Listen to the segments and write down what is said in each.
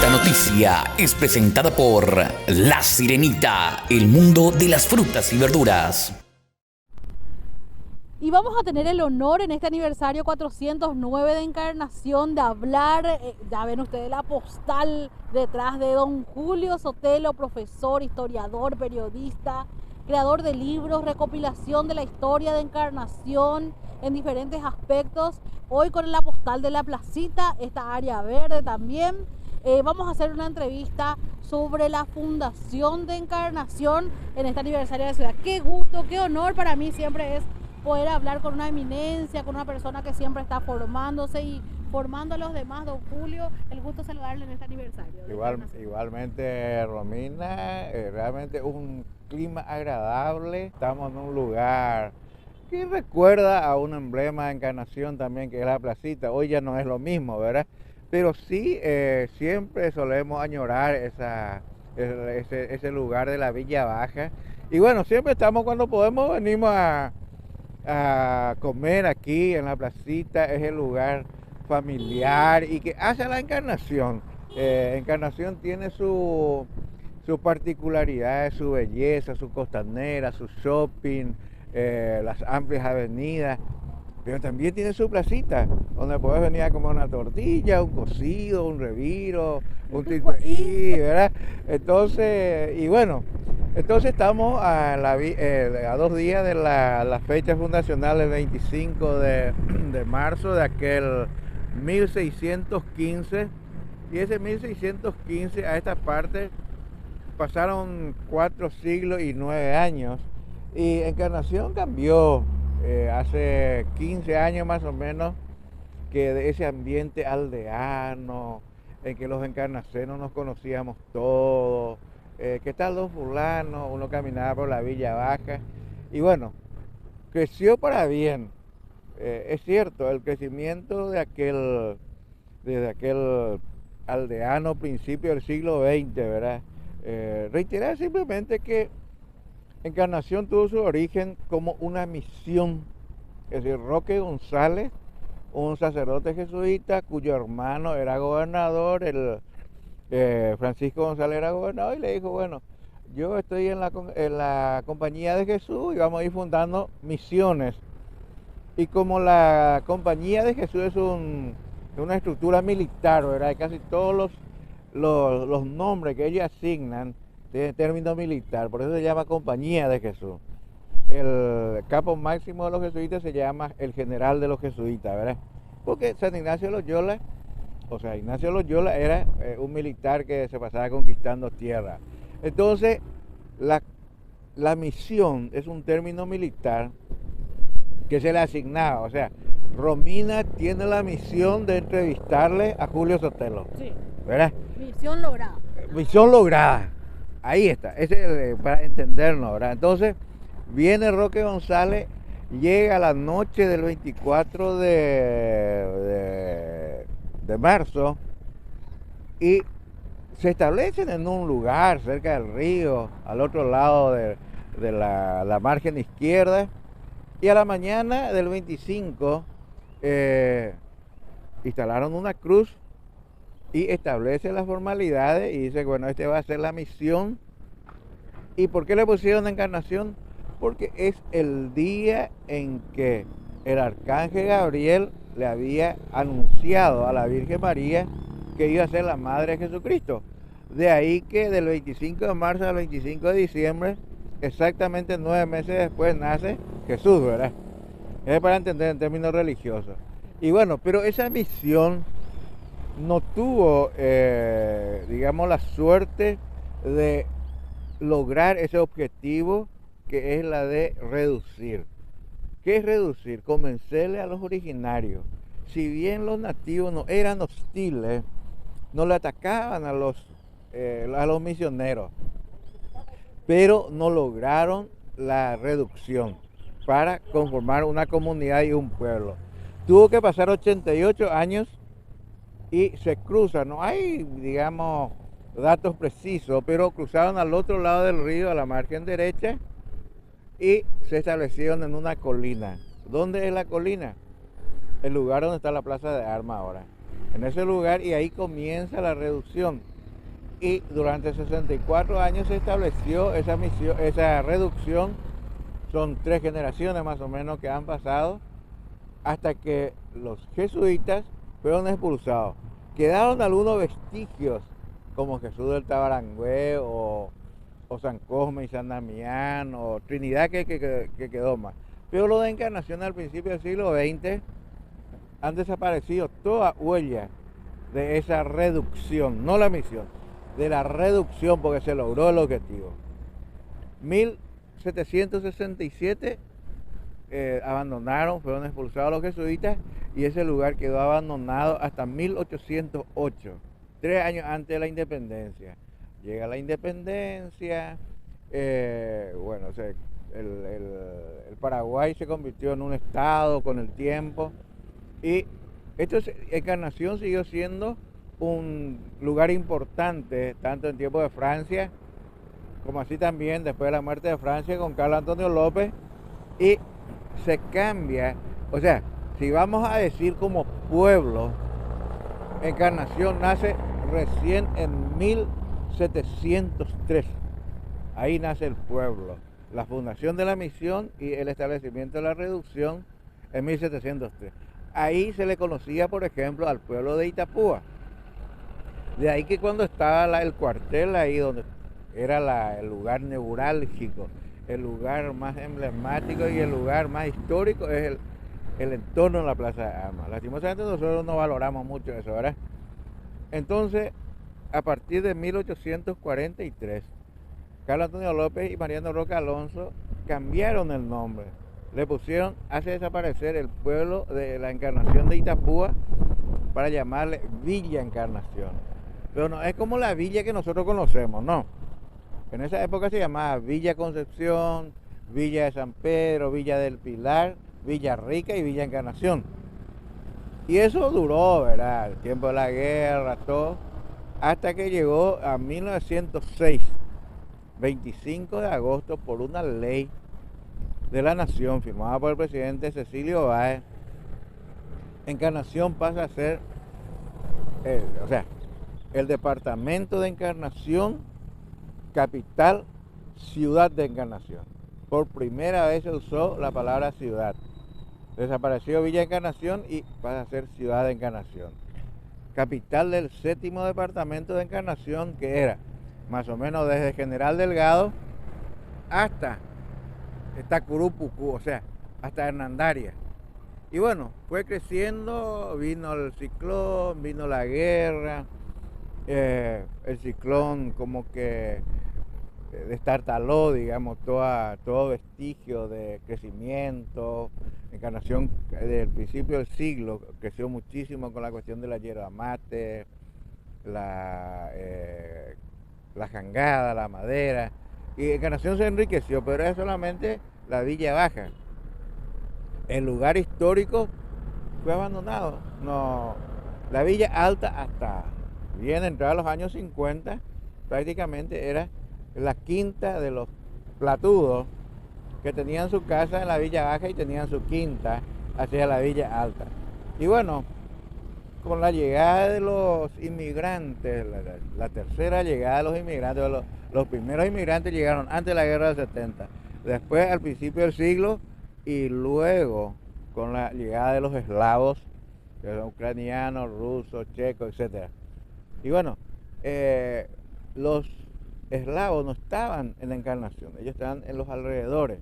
Esta noticia es presentada por La Sirenita, el mundo de las frutas y verduras. Y vamos a tener el honor en este aniversario 409 de Encarnación de hablar, ya ven ustedes la postal detrás de don Julio Sotelo, profesor, historiador, periodista, creador de libros, recopilación de la historia de Encarnación en diferentes aspectos. Hoy con la postal de la placita, esta área verde también. Vamos a hacer una entrevista sobre la fundación de Encarnación en este aniversario de la ciudad. Qué gusto, qué honor para mí siempre es poder hablar con una eminencia, con una persona que siempre está formándose y formando a los demás. Don Julio, el gusto saludarle en este aniversario. Igualmente, Romina, realmente un clima agradable. Estamos en un lugar que recuerda a un emblema de Encarnación también, que es la placita. Hoy ya no es lo mismo, ¿verdad? Pero sí, siempre solemos añorar ese lugar de la Villa Baja. Y bueno, siempre estamos, cuando podemos, venimos a comer aquí en la placita. Es el lugar familiar y que hace la Encarnación. Encarnación tiene su particularidades, su belleza, su costanera, su shopping, las amplias avenidas, pero también tiene su placita, donde puedes venir a comer una tortilla, un cocido, un reviro, un ticuí, ¿verdad? Entonces, y bueno, entonces estamos a 2 días de la fecha fundacional, el 25 de marzo de aquel 1615, y ese 1615 a esta parte pasaron 4 siglos y 9 años, y Encarnación cambió hace 15 años más o menos, que de ese ambiente aldeano, en que los encarnacenos nos conocíamos todos, ¿qué tal don fulano? Uno caminaba por la Villa Baja, y bueno, creció para bien. Es cierto, el crecimiento desde aquel aldeano principio del siglo XX, ¿verdad? Reiterar simplemente que Encarnación tuvo su origen como una misión. Es decir, Roque González, un sacerdote jesuita cuyo hermano era gobernador, Francisco González era gobernador, y le dijo, bueno, yo estoy en la compañía de Jesús y vamos a ir fundando misiones. Y como la compañía de Jesús es una estructura militar, ¿verdad? Y casi todos los nombres que ellos asignan tienen término militar, por eso se llama Compañía de Jesús. El capo máximo de los jesuitas se llama el general de los jesuitas, ¿verdad? Porque San Ignacio de Loyola, Ignacio de Loyola era un militar que se pasaba conquistando tierra. Entonces, la misión es un término militar que se le asignaba. O sea, Romina tiene la misión de entrevistarle a Julio Sotelo. Sí. ¿Verdad? Misión lograda. Misión lograda. Ahí está. Ese es para entendernos, ¿verdad? Entonces, viene Roque González, llega a la noche del 24 de marzo y se establecen en un lugar cerca del río, al otro lado de la margen izquierda, y a la mañana del 25 instalaron una cruz y establece las formalidades y dice, bueno, este va a ser la misión. ¿Y por qué le pusieron Encarnación? Porque es el día en que el arcángel Gabriel le había anunciado a la Virgen María que iba a ser la madre de Jesucristo. De ahí que del 25 de marzo al 25 de diciembre, exactamente 9 meses después, nace Jesús, ¿verdad? Es para entender en términos religiosos. Y bueno, pero esa misión no tuvo, digamos, la suerte de lograr ese objetivo, que es la de reducir. ¿Qué es reducir? Convencerle a los originarios. Si bien los nativos no eran hostiles, no le atacaban a los misioneros, pero no lograron la reducción para conformar una comunidad y un pueblo. Tuvo que pasar 88 años y se cruzan, no hay, digamos, datos precisos, pero cruzaron al otro lado del río, a la margen derecha, y se establecieron en una colina. ¿Dónde es la colina? El lugar donde está la Plaza de Armas ahora. En ese lugar, y ahí comienza la reducción. y durante 64 años se estableció esa misión, esa reducción. Son 3 generaciones más o menos que han pasado hasta que los jesuitas fueron expulsados. Quedaron algunos vestigios como Jesús del Tabarangüe o San Cosme y San Damián o Trinidad que quedó más. Pero lo de Encarnación al principio del siglo XX han desaparecido toda huella de esa reducción, no la misión, de la reducción, porque se logró el objetivo. 1767 abandonaron, fueron expulsados los jesuitas y ese lugar quedó abandonado hasta 1808, 3 años antes de la independencia. Llega la independencia, bueno, el Paraguay se convirtió en un estado con el tiempo y Encarnación siguió siendo un lugar importante tanto en tiempo de Francia como así también después de la muerte de Francia con Carlos Antonio López, y se cambia, o sea, si vamos a decir como pueblo, Encarnación nace recién en 1703, ahí nace el pueblo, la fundación de la misión y el establecimiento de la reducción en 1703. Ahí se le conocía, por ejemplo, al pueblo de Itapúa. De ahí que cuando estaba el cuartel ahí donde era el lugar neurálgico, el lugar más emblemático y el lugar más histórico es el entorno de la Plaza de Armas. Lastimosamente nosotros no valoramos mucho eso, ¿verdad? Entonces, a partir de 1843, Carlos Antonio López y Mariano Roca Alonso cambiaron el nombre. Le pusieron, hace desaparecer el pueblo de la Encarnación de Itapúa para llamarle Villa Encarnación. Pero no es como la villa que nosotros conocemos, no. En esa época se llamaba Villa Concepción, Villa de San Pedro, Villa del Pilar, Villa Rica y Villa Encarnación. Y eso duró, ¿verdad? El tiempo de la guerra, todo, hasta que llegó a 1906, 25 de agosto, por una ley de la Nación firmada por el presidente Cecilio Báez. Encarnación pasa a ser, el departamento de Encarnación, capital, ciudad de Encarnación. Por primera vez se usó la palabra ciudad. Desapareció Villa Encarnación y pasa a ser ciudad de Encarnación. Capital del 7º departamento de Encarnación, que era más o menos desde General Delgado hasta Tacurupucú, o sea, hasta Hernandaria. Y bueno, fue creciendo, vino el ciclón, vino la guerra, el ciclón como que destartaló, digamos, todo vestigio de crecimiento. Encarnación desde el principio del siglo creció muchísimo con la cuestión de la yerba mate, la jangada, la madera, y Encarnación se enriqueció, pero es solamente la Villa Baja. El lugar histórico fue abandonado. No, la Villa Alta hasta bien entrados los años 50 prácticamente era la quinta de los platudos que tenían su casa en la Villa Baja y tenían su quinta hacia la Villa Alta. Y bueno, con la llegada de los inmigrantes, la tercera llegada de los inmigrantes, los primeros inmigrantes llegaron antes de la guerra del 70, después al principio del siglo y luego con la llegada de los eslavos, que son ucranianos, rusos, checos, etc. Y bueno, los eslavos no estaban en la Encarnación, ellos estaban en los alrededores,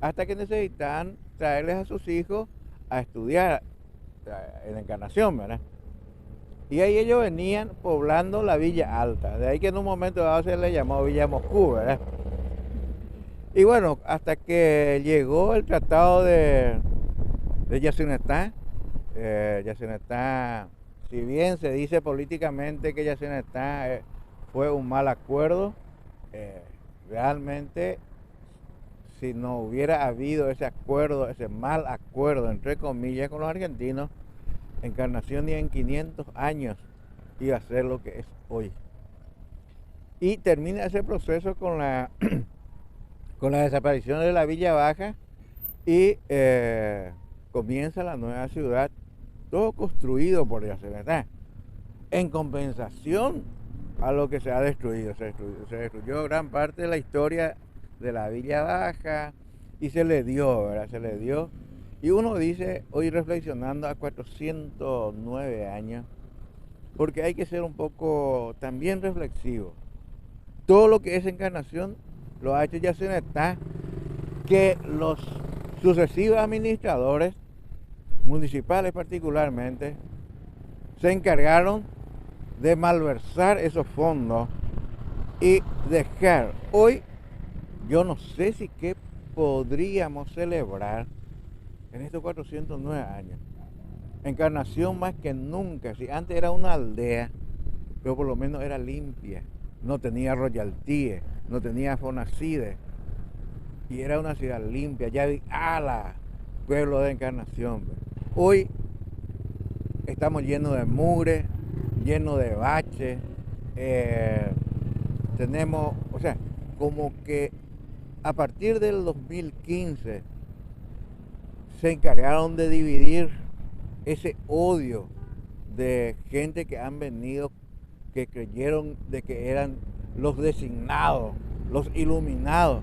hasta que necesitaban traerles a sus hijos a estudiar en la Encarnación, ¿verdad? Y ahí ellos venían poblando la Villa Alta, de ahí que en un momento dado se le llamó Villa Moscú, ¿verdad? Y bueno, hasta que llegó el tratado de Yacyretá. Yacyretá, si bien se dice políticamente que Yacyretá fue un mal acuerdo, realmente si no hubiera habido ese acuerdo, ese mal acuerdo entre comillas con los argentinos, Encarnación ni en 500 años iba a ser lo que es hoy. Y termina ese proceso con la desaparición de la Villa Baja y comienza la nueva ciudad, todo construido por Yacyretá. En compensación, a lo que se ha destruido. Se destruyó gran parte de la historia de la Villa Baja y se le dio, ¿verdad? Se le dio. Y uno dice, hoy reflexionando a 409 años, porque hay que ser un poco también reflexivo. Todo lo que es Encarnación lo ha hecho Yacyretá, que los sucesivos administradores, municipales particularmente, se encargaron de malversar esos fondos y dejar. Hoy yo no sé si qué podríamos celebrar en estos 409 años. Encarnación más que nunca. Si antes era una aldea, pero por lo menos era limpia, no tenía royalties, no tenía Fonacide, y era una ciudad limpia. Ya vi ala, pueblo de Encarnación. Hoy estamos llenos de mugre, llenos de baches, tenemos, o sea, como que a partir del 2015 se encargaron de dividir ese odio de gente que han venido, que creyeron de que eran los designados, los iluminados,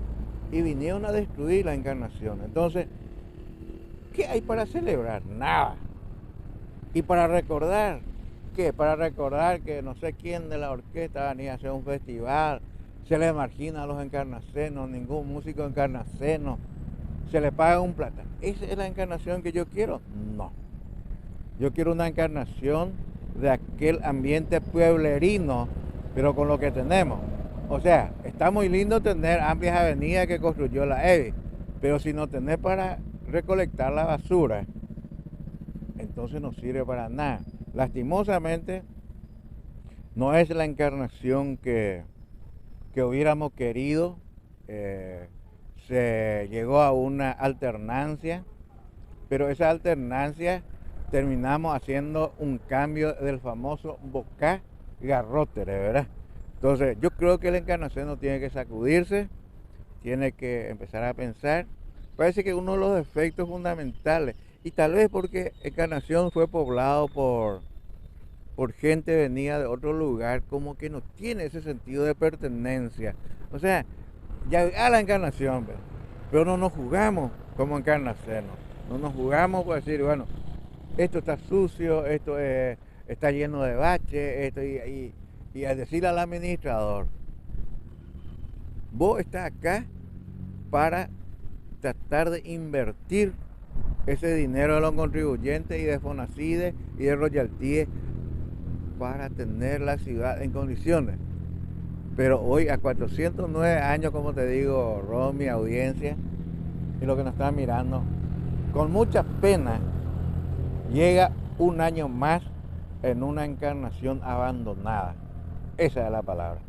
y vinieron a destruir la Encarnación. Entonces, ¿qué hay para celebrar? Nada. Y para recordar, ¿qué? Para recordar que no sé quién de la orquesta venía a hacer un festival, se le margina a los encarnacenos, ningún músico encarnaceno, se le paga un plata. ¿Esa es la Encarnación que yo quiero? No. Yo quiero una Encarnación de aquel ambiente pueblerino, pero con lo que tenemos. O sea, está muy lindo tener amplias avenidas que construyó la EVI, pero si no tenés para recolectar la basura, entonces no sirve para nada. Lastimosamente, no es la Encarnación que hubiéramos querido. Se llegó a una alternancia, pero esa alternancia terminamos haciendo un cambio del famoso Bocá Garrotere, ¿verdad? Entonces yo creo que el encarnación no tiene que sacudirse, tiene que empezar a pensar. Parece que uno de los efectos fundamentales, y tal vez porque Encarnación fue poblado por gente venida de otro lugar, como que no tiene ese sentido de pertenencia. O sea, ya a la Encarnación, pero no nos jugamos como encarnacenos, no nos jugamos por decir, bueno, esto está sucio, esto está lleno de baches, esto y al decirle al administrador, vos estás acá para tratar de invertir ese dinero de los contribuyentes y de Fonacide y de royalties para tener la ciudad en condiciones. Pero hoy a 409 años, como te digo, Romy, audiencia y lo que nos están mirando, con mucha pena llega un año más en una Encarnación abandonada. Esa es la palabra.